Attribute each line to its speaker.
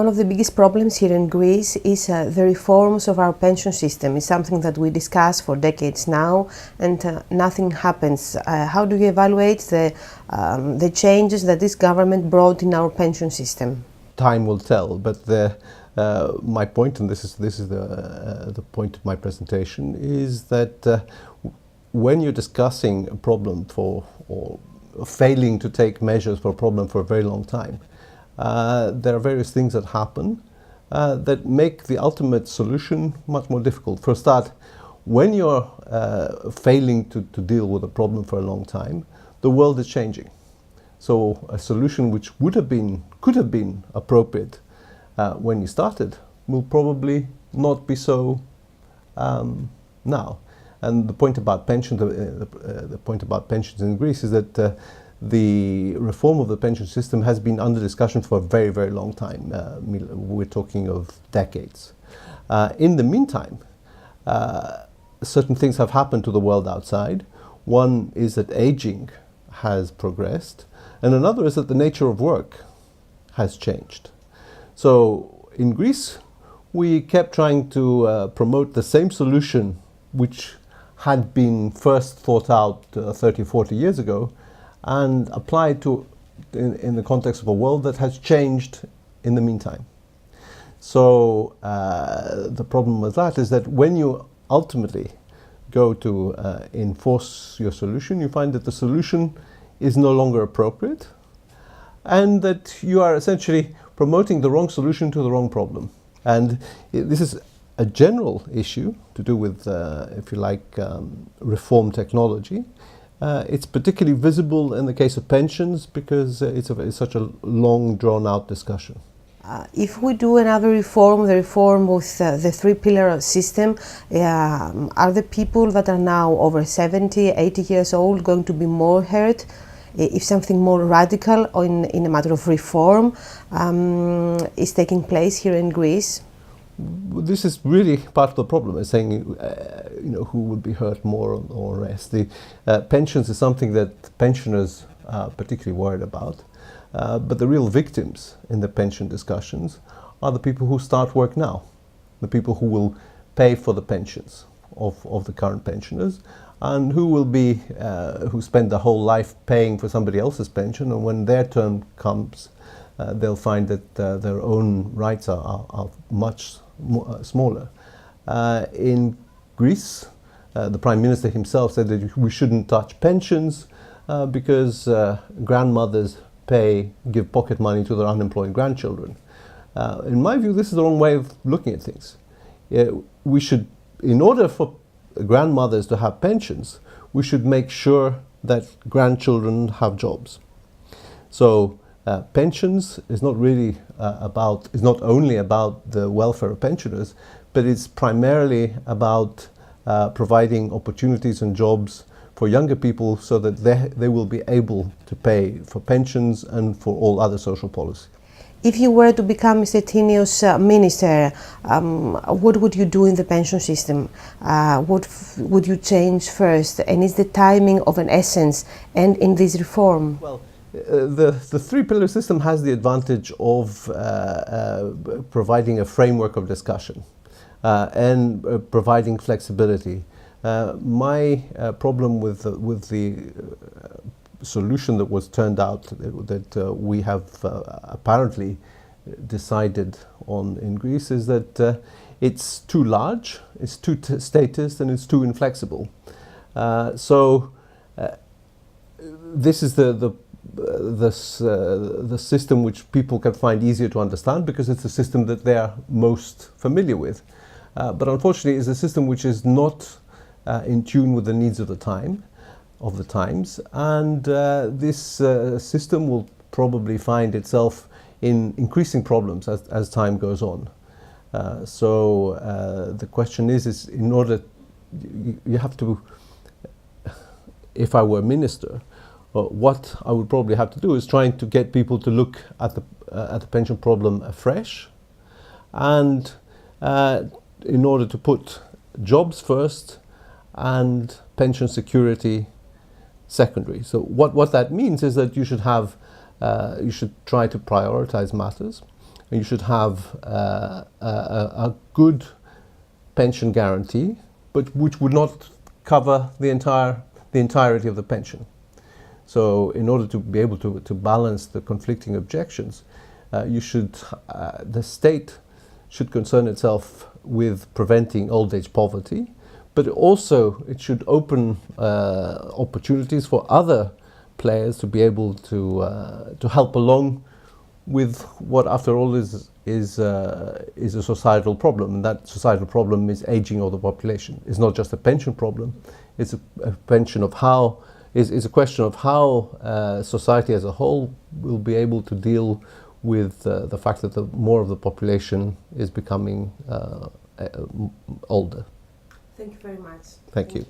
Speaker 1: One of the biggest problems here in Greece is the reforms of our pension system. It's something that we discuss for decades now, and nothing happens. How do you evaluate the changes that this government brought in our pension system?
Speaker 2: Time will tell, but my point, and this is the point of my presentation, is that when you're discussing a problem or failing to take measures for a problem for a very long time, there are various things that happen that make the ultimate solution much more difficult. For a start, when you're failing to deal with a problem for a long time, the world is changing. So a solution which could have been appropriate when you started will probably not be so now. And the point about pensions, the point about pensions in Greece is that the reform of the pension system has been under discussion for a very, very long time. We're talking of decades. In the meantime, certain things have happened to the world outside. One is that aging has progressed, and another is that the nature of work has changed. So in Greece, we kept trying to promote the same solution which had been first thought out 30, 40 years ago, and applied to in the context of a world that has changed in the meantime. So the problem with that is that when you ultimately go to enforce your solution, you find that the solution is no longer appropriate, and that you are essentially promoting the wrong solution to the wrong problem. And this is a general issue to do with, if you like, reform technology. It's particularly visible in the case of pensions because it's such a long, drawn-out discussion.
Speaker 1: If we do another reform, the reform with the three-pillar system, are the people that are now over 70, 80 years old going to be more hurt if something more radical in a matter of reform is taking place here in Greece?
Speaker 2: This is really part of the problem, is saying who would be hurt more or less. The pensions is something that pensioners are particularly worried about, but the real victims in the pension discussions are the people who start work now, the people who will pay for the pensions of the current pensioners, and who spend their whole life paying for somebody else's pension, and when their turn comes, they'll find that their own rights are much smaller. In Greece, the Prime Minister himself said that we shouldn't touch pensions because grandmothers give pocket money to their unemployed grandchildren. In my view, this is the wrong way of looking at things. We should, in order for grandmothers to have pensions, we should make sure that grandchildren have jobs. So pensions is not really is not only about the welfare of pensioners, but it's primarily about providing opportunities and jobs for younger people so that they will be able to pay for pensions and for all other social policy.
Speaker 1: If you were to become Mr. Tinios minister, what would you do in the pension system? What would you change first? And is the timing of an essence and in this reform?
Speaker 2: Well, the three-pillar system has the advantage of providing a framework of discussion and providing flexibility. My problem with the solution that was turned out, that we have apparently decided on in Greece, is that it's too large, it's too statist, and it's too inflexible. So this is the system which people can find easier to understand because it's the system that they are most familiar with. But unfortunately, it's a system which is not in tune with the needs of the times, and this system will probably find itself in increasing problems as time goes on. So the question is in order, you have to, if I were minister, what I would probably have to do is trying to get people to look at the pension problem afresh, and in order to put jobs first and pension security secondary. So what that means is that you should try to prioritize matters, and you should have a good pension guarantee, but which would not cover the entirety of the pension. So in order to be able to balance the conflicting objections, the state should concern itself with preventing old age poverty, but also it should open opportunities for other players to be able to help along with what, after all, is a societal problem. And that societal problem is aging of the population. It's not just a pension problem. It's a pension of how is a question of how society as a whole will be able to deal with the fact that more of the population is becoming older.
Speaker 1: Thank you very much.
Speaker 2: Thank you.